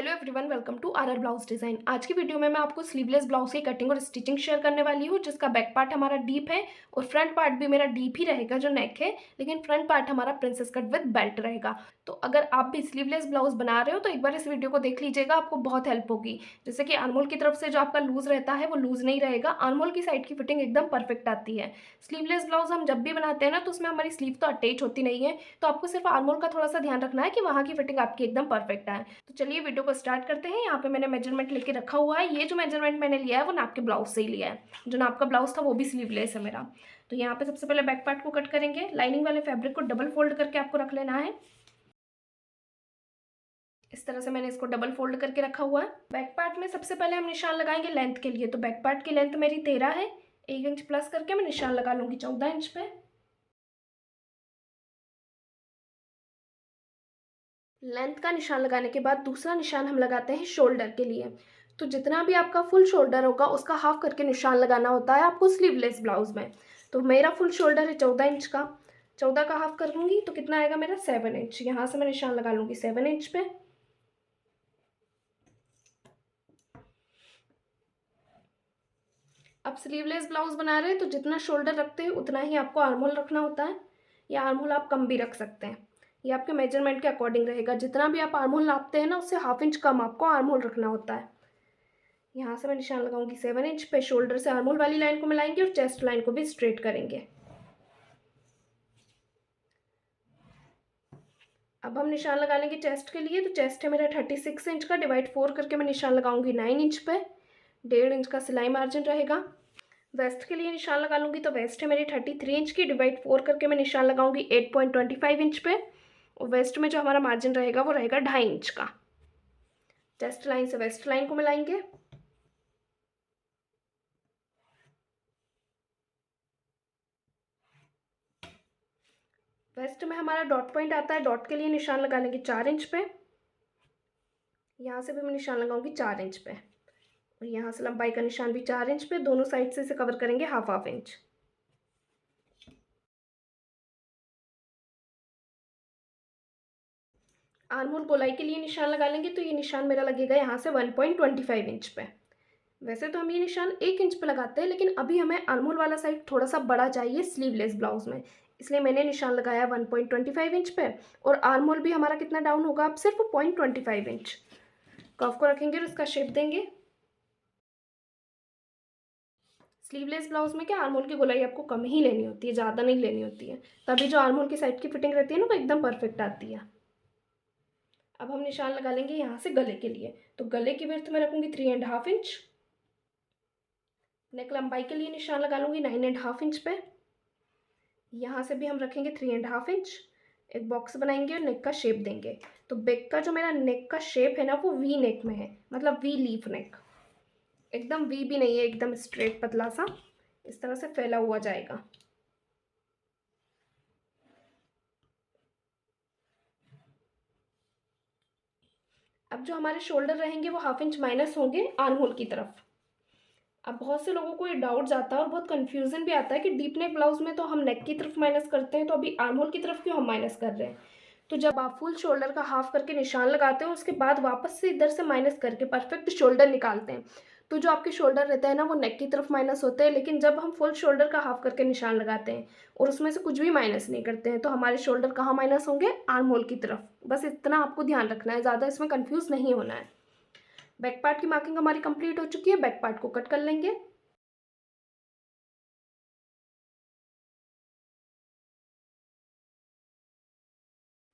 Hello everyone, welcome to RR blouse design. आज की video में मैं आपको स्लीवलेस ब्लाउज की कटिंग और स्टिचिंग शेयर करने वाली हूँ, जिसका बैक पार्ट हमारा डीप है और फ्रंट पार्ट भी मेरा डीप ही रहेगा जो नेक है, लेकिन फ्रंट पार्ट हमारा प्रिंसेस कट विद बेल्ट रहेगा। तो अगर आप भी स्लीवलेस ब्लाउज बना रहे हो तो एक बार इस वीडियो को देख लीजिएगा, आपको बहुत हेल्प होगी। जैसे कि आर्महोल की तरफ से जो आपका लूज रहता है वो लूज नहीं रहेगा, आर्महोल की साइड की फिटिंग एकदम परफेक्ट आती है। स्लीवलेस ब्लाउज हम जब भी बनाते हैं ना तो उसमें हमारी स्लीव तो अटैच होती नहीं है, तो आपको सिर्फ आर्महोल का थोड़ा सा ध्यान रखना है कि वहाँ की फिटिंग आपकी एकदम परफेक्ट आए। तो चलिए वीडियो को स्टार्ट करते हैं। यहाँ पे मैंने मेजरमेंट लेके रखा हुआ है। ये जो मेजरमेंट मैंने लिया है वो नाप के ब्लाउज से ही लिया है। जो नाप का ब्लाउज था वो भी स्लीवलेस है मेरा। तो यहाँ पे सबसे पहले बैक पार्ट को कट करेंगे। लाइनिंग वाले फैब्रिक को डबल फोल्ड करके आपको रख लेना है। इस तरह से मैंने इसको डबल फोल्ड करके रखा हुआ है। बैक पार्ट में सबसे पहले हम निशान लगाएंगे लेंथ के लिए। तो बैक पार्ट की लेंथ मेरी 13 है। 1 इंच प्लस करके मैं निशान लगा लूंगी 14 इंच पे। लेंथ का निशान लगाने के बाद दूसरा निशान हम लगाते हैं शोल्डर के लिए। तो जितना भी आपका फुल शोल्डर होगा उसका हाफ करके निशान लगाना होता है आपको स्लीवलेस ब्लाउज में। तो मेरा फुल शोल्डर है 14 इंच का। 14 का हाफ करूँगी तो कितना आएगा मेरा 7 इंच। यहाँ से मैं निशान लगा लूँगी 7 इंच पे। अब स्लीवलेस ब्लाउज बना रहे हैं तो जितना शोल्डर रखते हैं उतना ही आपको आर्महोल रखना होता है, या आर्महोल आप कम भी रख सकते हैं। ये आपके मेजरमेंट के अकॉर्डिंग रहेगा। जितना भी आप आर्महोल नापते हैं ना उससे हाफ इंच कम आपको आर्महोल रखना होता है। यहाँ से मैं निशान लगाऊंगी 7 इंच पे। शोल्डर से आर्महोल वाली लाइन को मिलाएंगे और चेस्ट लाइन को भी स्ट्रेट करेंगे। अब हम निशान लगा लेंगे चेस्ट के लिए। तो चेस्ट है मेरा 36 इंच का। डिवाइड 4 करके मैं निशान लगाऊंगी 9 इंच पे। 1.5 इंच का सिलाई मार्जिन रहेगा। वेस्ट के लिए निशान लगा लूंगी। तो वेस्ट है मेरी 33 इंच की। डिवाइड 4 करके मैं निशान लगाऊंगी 8.25 इंच पे। और वेस्ट में जो हमारा मार्जिन रहेगा वो रहेगा 2.5 इंच का। चेस्ट लाइन से वेस्ट लाइन को मिलाएंगे। वेस्ट में हमारा डॉट पॉइंट आता है। डॉट के लिए निशान लगा लेंगे 4 इंच पे। यहाँ से भी मैं निशान लगाऊंगी 4 इंच पे। और यहाँ से लंबाई का निशान भी 4 इंच पे। दोनों साइड से इसे कवर करेंगे हाफ इंच। आर्महोल गोलाई के लिए निशान लगा लेंगे। तो ये निशान मेरा लगेगा यहाँ से 1.25 इंच पे। वैसे तो हम ये निशान 1 इंच पे लगाते हैं, लेकिन अभी हमें आर्महोल वाला साइड थोड़ा सा बड़ा चाहिए स्लीवलेस ब्लाउज में, इसलिए मैंने निशान लगाया 1.25 इंच पे। और आर्महोल भी हमारा कितना डाउन होगा, अब सिर्फ 0.25 इंच। कर्व को रखेंगे और इसका शेप देंगे। स्लीवलेस ब्लाउज में क्या आर्महोल की गोलाई आपको कम ही लेनी होती है, ज़्यादा नहीं लेनी होती है, तभी जो आर्महोल की साइड की फिटिंग रहती है ना वो एकदम परफेक्ट आती है। अब हम निशान लगा लेंगे यहाँ से गले के लिए। तो गले की विड्थ में रखूँगी 3.5 इंच। नेक लंबाई के लिए निशान लगा लूँगी 9.5 इंच पे। यहाँ से भी हम रखेंगे 3.5 इंच। एक बॉक्स बनाएंगे और नेक का शेप देंगे। तो बैक का जो मेरा नेक का शेप है ना वो वी नेक में है, मतलब वी लीफ नेक। एकदम वी भी नहीं है, एकदम स्ट्रेट पतला सा इस तरह से फैला हुआ जाएगा। अब जो हमारे शोल्डर रहेंगे वो हाफ इंच माइनस होंगे आर्महोल की तरफ। अब बहुत से लोगों को ये डाउट जाता है और बहुत कंफ्यूजन भी आता है कि डीप नेक ब्लाउज में तो हम नेक की तरफ माइनस करते हैं, तो अभी आर्महोल की तरफ क्यों हम माइनस कर रहे हैं। तो जब आप फुल शोल्डर का हाफ करके निशान लगाते हो उसके बाद वापस से इधर से माइनस करके परफेक्ट शोल्डर निकालते हैं, तो जो आपके शोल्डर रहता है ना वो नेक की तरफ माइनस होते हैं। लेकिन जब हम फुल शोल्डर का हाफ करके निशान लगाते हैं और उसमें से कुछ भी माइनस नहीं करते हैं तो हमारे शोल्डर कहाँ माइनस होंगे, आर्महोल की तरफ। बस इतना आपको ध्यान रखना है, ज़्यादा इसमें कन्फ्यूज़ नहीं होना है। बैक पार्ट की मार्किंग हमारी कंप्लीट हो चुकी है। बैक पार्ट को कट कर लेंगे।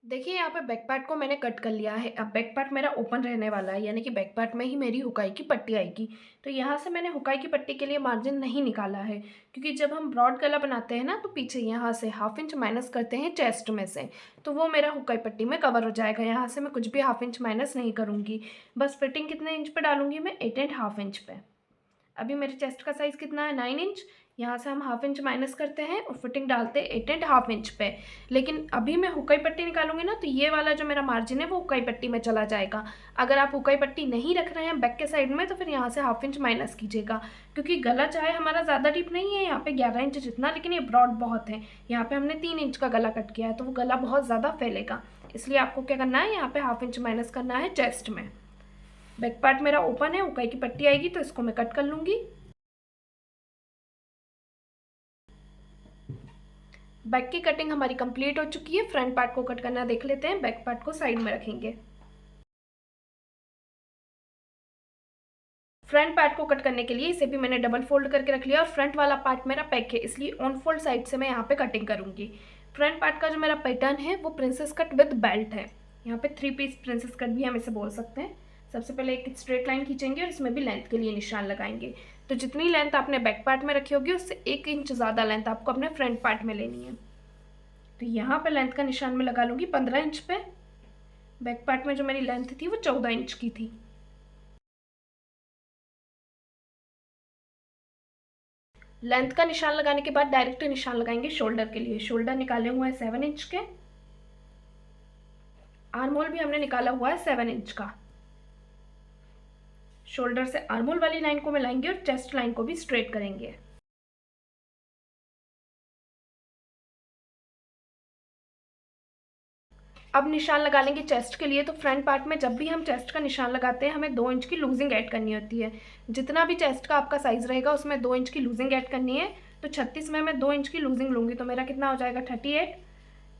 देखिए यहाँ पे बैक पार्ट को मैंने कट कर लिया है। अब बैक पार्ट मेरा ओपन रहने वाला है, यानी कि बैक पार्ट में ही मेरी हुकाई की पट्टी आएगी। तो यहाँ से मैंने हुकाई की पट्टी के लिए मार्जिन नहीं निकाला है, क्योंकि जब हम ब्रॉड गला बनाते हैं ना तो पीछे यहाँ से हाफ इंच माइनस करते हैं चेस्ट में से, तो वो मेरा हुकाई पट्टी में कवर हो जाएगा। यहाँ से मैं कुछ भी हाफ इंच माइनस नहीं करूँगी। बस फिटिंग कितने इंच पर डालूँगी मैं, 8.5 इंच पे। अभी मेरे चेस्ट का साइज़ कितना है, 9 इंच। यहाँ से हम हाफ इंच माइनस करते हैं और फिटिंग डालते हैं 8.5 इंच पे। लेकिन अभी मैं हुकाई पट्टी निकालूंगी ना तो ये वाला जो मेरा मार्जिन है वो हुकाई पट्टी में चला जाएगा। अगर आप हुकाई पट्टी नहीं रख रहे हैं बैक के साइड में तो फिर यहाँ से हाफ इंच माइनस कीजिएगा, क्योंकि गला चाहे हमारा ज़्यादा डीप नहीं है, यहाँ पे 11 इंच जितना, लेकिन ये ब्रॉड बहुत है। यहाँ पे हमने 3 इंच का गला कट किया है तो वो गला बहुत ज़्यादा फैलेगा, इसलिए आपको क्या करना है, यहाँ पे हाफ इंच माइनस करना है चेस्ट में। बैक पार्ट मेरा ओपन है, उकाई की पट्टी आएगी तो इसको मैं कट कर लूँगी। बैक की कटिंग हमारी कंप्लीट हो चुकी है। फ्रंट पार्ट को कट करना देख लेते हैं। बैक पार्ट को साइड में रखेंगे। फ्रंट पार्ट को कट करने के लिए इसे भी मैंने डबल फोल्ड करके रख लिया और फ्रंट वाला पार्ट मेरा पैक है, इसलिए ऑन फोल्ड साइड से मैं यहाँ पे कटिंग करूँगी। फ्रंट पार्ट का जो मेरा पैटर्न है वो प्रिंसेस कट विद बेल्ट है। यहाँ पे 3 पीस प्रिंसेस कट भी हम इसे बोल सकते हैं। सबसे पहले एक स्ट्रेट लाइन खींचेंगे और इसमें भी लेंथ के लिए निशान लगाएंगे। तो जितनी लेंथ आपने बैक पार्ट में रखी होगी उससे 1 इंच ज़्यादा लेंथ आपको अपने फ्रंट पार्ट में लेनी है। तो यहाँ पर लेंथ का निशान मैं लगा लूँगी 15 इंच पे। बैक पार्ट में जो मेरी लेंथ थी वो 14 इंच की थी। लेंथ का निशान लगाने के बाद डायरेक्ट निशान लगाएंगे शोल्डर के लिए। शोल्डर निकाले हुए हैं 7 इंच के। आर्म होल भी हमने निकाला हुआ है 7 इंच का। शोल्डर से आर्म होल वाली लाइन को मिलाएंगे और चेस्ट लाइन को भी स्ट्रेट करेंगे। अब निशान लगा लेंगे चेस्ट के लिए। तो फ्रंट पार्ट में जब भी हम चेस्ट का निशान लगाते हैं हमें 2 इंच की लूजिंग ऐड करनी होती है। जितना भी चेस्ट का आपका साइज रहेगा उसमें 2 इंच की लूजिंग ऐड करनी है। तो 36 में मैं 2 इंच की लूजिंग लूँगी तो मेरा कितना हो जाएगा 38।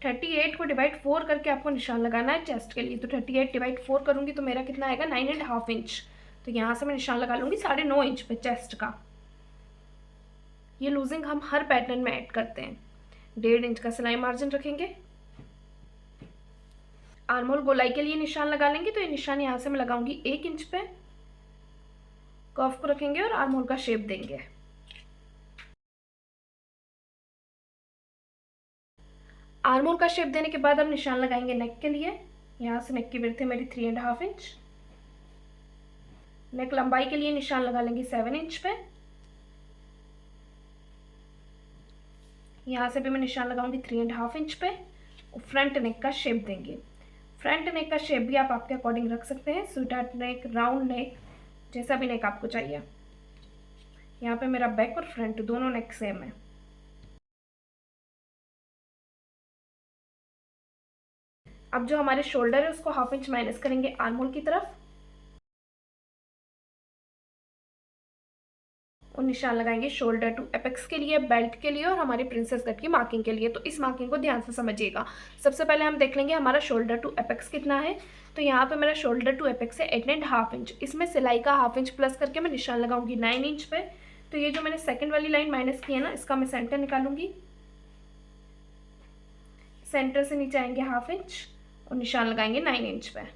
38 को डिवाइड 4 करके आपको निशान लगाना है चेस्ट के लिए। तो 38 डिवाइड 4 करूँगी तो मेरा कितना आएगा 9.5 इंच। तो यहाँ से मैं निशान लगा लूँगी 9.5 इंच पे चेस्ट का। ये लूजिंग हम हर पैटर्न में ऐड करते हैं। 1.5 इंच का सिलाई मार्जिन रखेंगे। आर्म होल गोलाई के लिए निशान लगा लेंगे। तो ये निशान यहाँ से मैं लगाऊंगी 1 इंच पे। कर्व को रखेंगे और आर्म होल का शेप देंगे। आर्म होल का शेप देने के बाद हम निशान लगाएंगे नेक के लिए। यहाँ से नेक की विड्थ है मेरी 3.5 इंच। नेक लंबाई के लिए निशान लगा लेंगे 7 इंच पे। यहाँ से भी मैं निशान लगाऊंगी 3.5 इंच पे और फ्रंट नेक का शेप देंगे। फ्रंट नेक का शेप भी आप आपके अकॉर्डिंग रख सकते हैं। स्वीटहार्ट नेक, राउंड नेक, जैसा भी नेक आपको चाहिए। यहाँ पे मेरा बैक और फ्रंट दोनों नेक सेम है। अब जो हमारे शोल्डर है उसको 1/2 इंच माइनस करेंगे आर्म होल की तरफ और निशान लगाएंगे शोल्डर टू एपेक्स के लिए, बेल्ट के लिए और हमारे प्रिंसेस कट की मार्किंग के लिए। तो इस मार्किंग को ध्यान से समझिएगा। सबसे पहले हम देख लेंगे हमारा शोल्डर टू एपेक्स कितना है। तो यहाँ पे मेरा शोल्डर टू एपेक्स है 8.5 इंच। इसमें सिलाई का 1/2 इंच प्लस करके मैं निशान लगाऊंगी 9 इंच पे। तो ये जो मैंने सेकेंड वाली लाइन माइनस की है ना, इसका मैं सेंटर निकालूंगी। सेंटर से नीचे आएंगे 1/2 इंच और निशान लगाएंगे 9 इंच पे।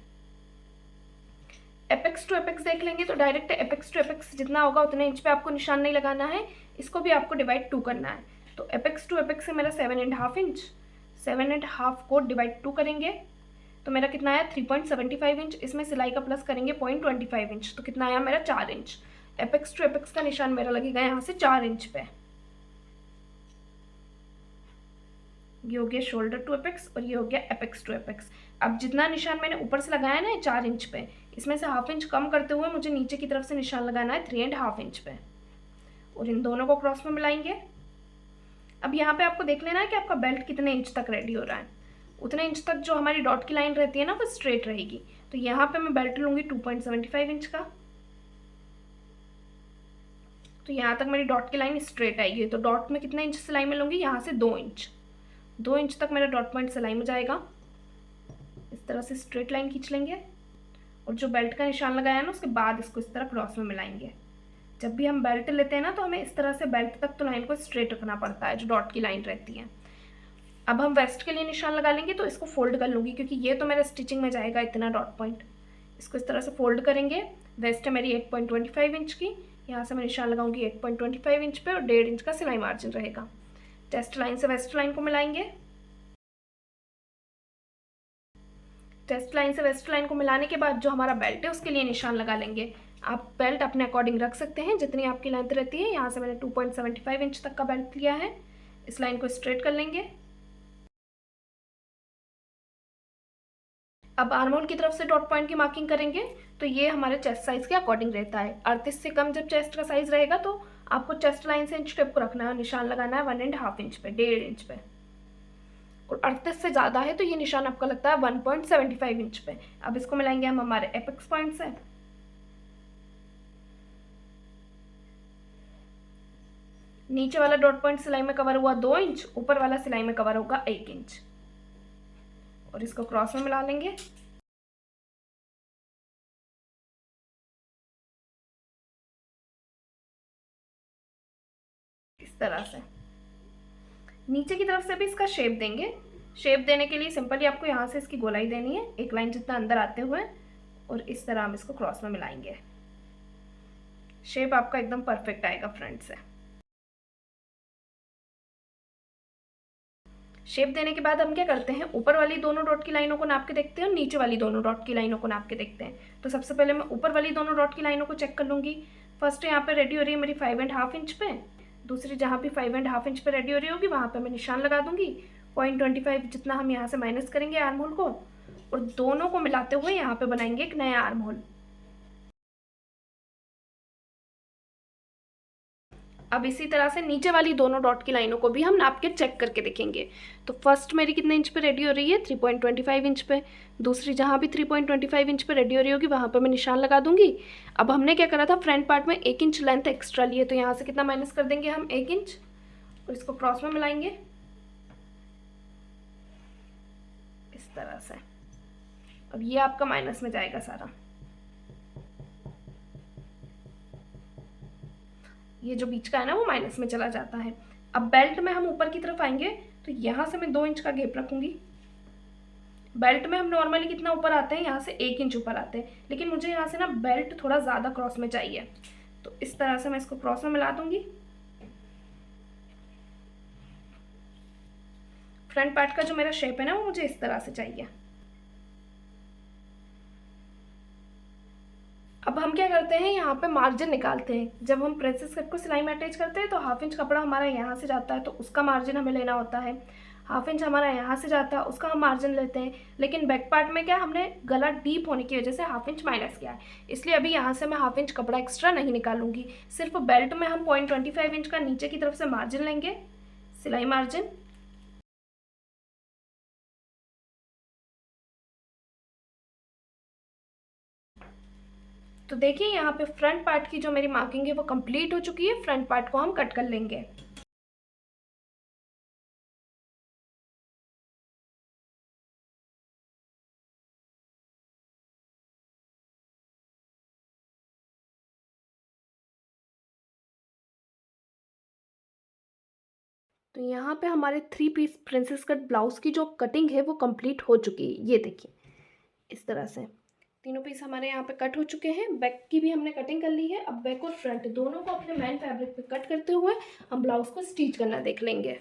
एपेक्स टू एपेक्स देख लेंगे तो डायरेक्ट एपेक्स टू एपेक्स जितना होगा उतने इंच पे आपको निशान नहीं लगाना है। इसको भी आपको डिवाइड 2 करना है। तो एपेक्स टू एपेक्स से मेरा 7.5 इंच। 7.5 को डिवाइड 2 करेंगे तो मेरा कितना आया 3.75 इंच। इसमें सिलाई का प्लस करेंगे 0.25 इंच। तो कितना आया मेरा 4 इंच। एपेक्स टू एपेक्स का निशान मेरा लगेगा यहाँ से 4 इंच पे। ये हो गया शोल्डर टू एपेक्स और ये हो गया एपेक्स टू एपेक्स। अब जितना निशान मैंने ऊपर से लगाया ना 4 इंच पे, इसमें से 1/2 इंच कम करते हुए मुझे नीचे की तरफ से निशान लगाना है 3.5 इंच पे और इन दोनों को क्रॉस में मिलाएंगे। अब यहाँ पे आपको देख लेना है कि आपका बेल्ट कितने इंच तक रेडी हो रहा है। उतने इंच तक जो हमारी डॉट की लाइन रहती है ना वो स्ट्रेट रहेगी। तो यहाँ पे मैं बेल्ट लूँगी 2.75 इंच का। तो यहाँ तक मेरी डॉट की लाइन स्ट्रेट आएगी। तो डॉट में कितने इंच सिलाई में लूँगी, यहाँ से 2 इंच। 2 इंच तक मेरा डॉट पॉइंट सिलाई में जाएगा। इस तरह से स्ट्रेट लाइन खींच लेंगे और जो बेल्ट का निशान लगाया ना उसके बाद इसको इस तरह क्रॉस में मिलाएंगे। जब भी हम बेल्ट लेते हैं ना तो हमें इस तरह से बेल्ट तक तो लाइन को स्ट्रेट रखना पड़ता है जो डॉट की लाइन रहती है। अब हम वेस्ट के लिए निशान लगा लेंगे। तो इसको फोल्ड कर लूँगी क्योंकि ये तो मेरा स्टिचिंग में जाएगा इतना डॉट पॉइंट। इसको इस तरह से फोल्ड करेंगे। वेस्ट है मेरी 8.25 इंच की। यहाँ से मैं निशान लगाऊंगी 8.25 इंच पे और 1.5 इंच का सिलाई मार्जिन रहेगा। चेस्ट लाइन से वेस्ट लाइन को मिलाएंगे। चेस्ट लाइन से वेस्ट लाइन को मिलाने के बाद जो हमारा बेल्ट है उसके लिए निशान लगा लेंगे। आप बेल्ट अपने अकॉर्डिंग रख सकते हैं जितनी आपकी लेंथ रहती है। यहाँ से मैंने 2.75 इंच तक का बेल्ट लिया है। इस लाइन को स्ट्रेट कर लेंगे। अब आर्म होल की तरफ से डॉट पॉइंट की मार्किंग करेंगे। तो ये हमारे चेस्ट साइज के अकॉर्डिंग रहता है। 38 से कम जब चेस्ट का साइज रहेगा तो आपको चेस्ट लाइन से इंच टेप को रखना है। निशान लगाना है 1.5 इंच पे, 1.5 इंच पे। और 38 से ज़्यादा है तो ये निशान आपका लगता है 1.75 इंच पे। अब इसको मिलाएंगे हम हमारे एपेक्स पॉइंट से। नीचे वाला डॉट पॉइंट सिलाई में कवर हुआ 2 इंच, ऊपर वाला सिलाई में कवर होगा 1 इंच, और इसको क्रॉस में मिला लेंगे। इस तरह से नीचे की तरफ से भी इसका शेप देंगे। शेप देने के लिए सिंपली आपको यहाँ से इसकी गोलाई देनी है, एक लाइन जितना अंदर आते हुए, और इस तरह हम इसको क्रॉस में मिलाएंगे। शेप आपका एकदम परफेक्ट आएगा फ्रंट से। शेप देने के बाद हम क्या करते हैं, ऊपर वाली दोनों डॉट की लाइनों को नाप के देखते हैं और नीचे वाली दोनों डॉट की लाइनों को नाप के देखते हैं। तो सबसे पहले मैं ऊपर वाली दोनों डॉट की लाइनों को चेक कर लूँगी। फर्स्ट यहाँ पे रेडी हो रही है मेरी 5.5 इंच पे, दूसरी जहाँ भी 5.5 इंच पे रेडी हो रही होगी वहाँ पे मैं निशान लगा दूंगी। 0.25 जितना हम यहाँ से माइनस करेंगे आर्म होल को, और दोनों को मिलाते हुए यहाँ पे बनाएंगे एक नया आर्म होल। अब इसी तरह से नीचे वाली दोनों डॉट की लाइनों को भी हम नाप के चेक करके देखेंगे। तो फर्स्ट मेरी कितने इंच पे रेडी हो रही है, 3.25 इंच पे। दूसरी जहाँ भी 3.25 इंच पे रेडी हो रही होगी वहाँ पे मैं निशान लगा दूंगी। अब हमने क्या करा था, फ्रंट पार्ट में 1 इंच लेंथ एक्स्ट्रा लिए, तो यहाँ से कितना माइनस कर देंगे हम, 1 इंच, और इसको क्रॉस में मिलाएंगे इस तरह से। अब ये आपका माइनस में जाएगा सारा, ये जो बीच का है ना वो माइनस में चला जाता है। अब बेल्ट में हम ऊपर की तरफ आएंगे, तो यहाँ से मैं 2 इंच का गैप रखूंगी। बेल्ट में हम नॉर्मली कितना ऊपर आते हैं, यहाँ से 1 इंच ऊपर आते हैं, लेकिन मुझे यहाँ से ना बेल्ट थोड़ा ज़्यादा क्रॉस में चाहिए, तो इस तरह से मैं इसको क्रॉस में मिला दूंगी। फ्रंट पार्ट का जो मेरा शेप है ना वो मुझे इस तरह से चाहिए। अब हम क्या करते हैं, यहाँ पे मार्जिन निकालते हैं। जब हम प्रिंसेस कट को सिलाई में अटैच करते हैं तो 1/2 इंच कपड़ा हमारा यहाँ से जाता है, तो उसका मार्जिन हमें लेना होता है। 1/2 इंच हमारा यहाँ से जाता है, उसका हम मार्जिन लेते हैं। लेकिन बैक पार्ट में क्या, हमने गला डीप होने की वजह से 1/2 इंच माइनस किया है, इसलिए अभी यहाँ से मैं 1/2 इंच कपड़ा एक्स्ट्रा नहीं निकालूंगी। सिर्फ बेल्ट में हम 0.25 इंच का नीचे की तरफ से मार्जिन लेंगे, सिलाई मार्जिन। तो देखिए यहाँ पे फ्रंट पार्ट की जो मेरी मार्किंग है वो कंप्लीट हो चुकी है। फ्रंट पार्ट को हम कट कर लेंगे। तो यहाँ पे हमारे 3 पीस प्रिंसेस कट ब्लाउज की जो कटिंग है वो कंप्लीट हो चुकी है। ये देखिए इस तरह से तीनों पीस हमारे यहाँ पे कट हो चुके हैं। बैक की भी हमने कटिंग कर ली है। अब बैक और फ्रंट दोनों को अपने मेन फैब्रिक पे कट करते हुए हम ब्लाउज को स्टिच करना देख लेंगे।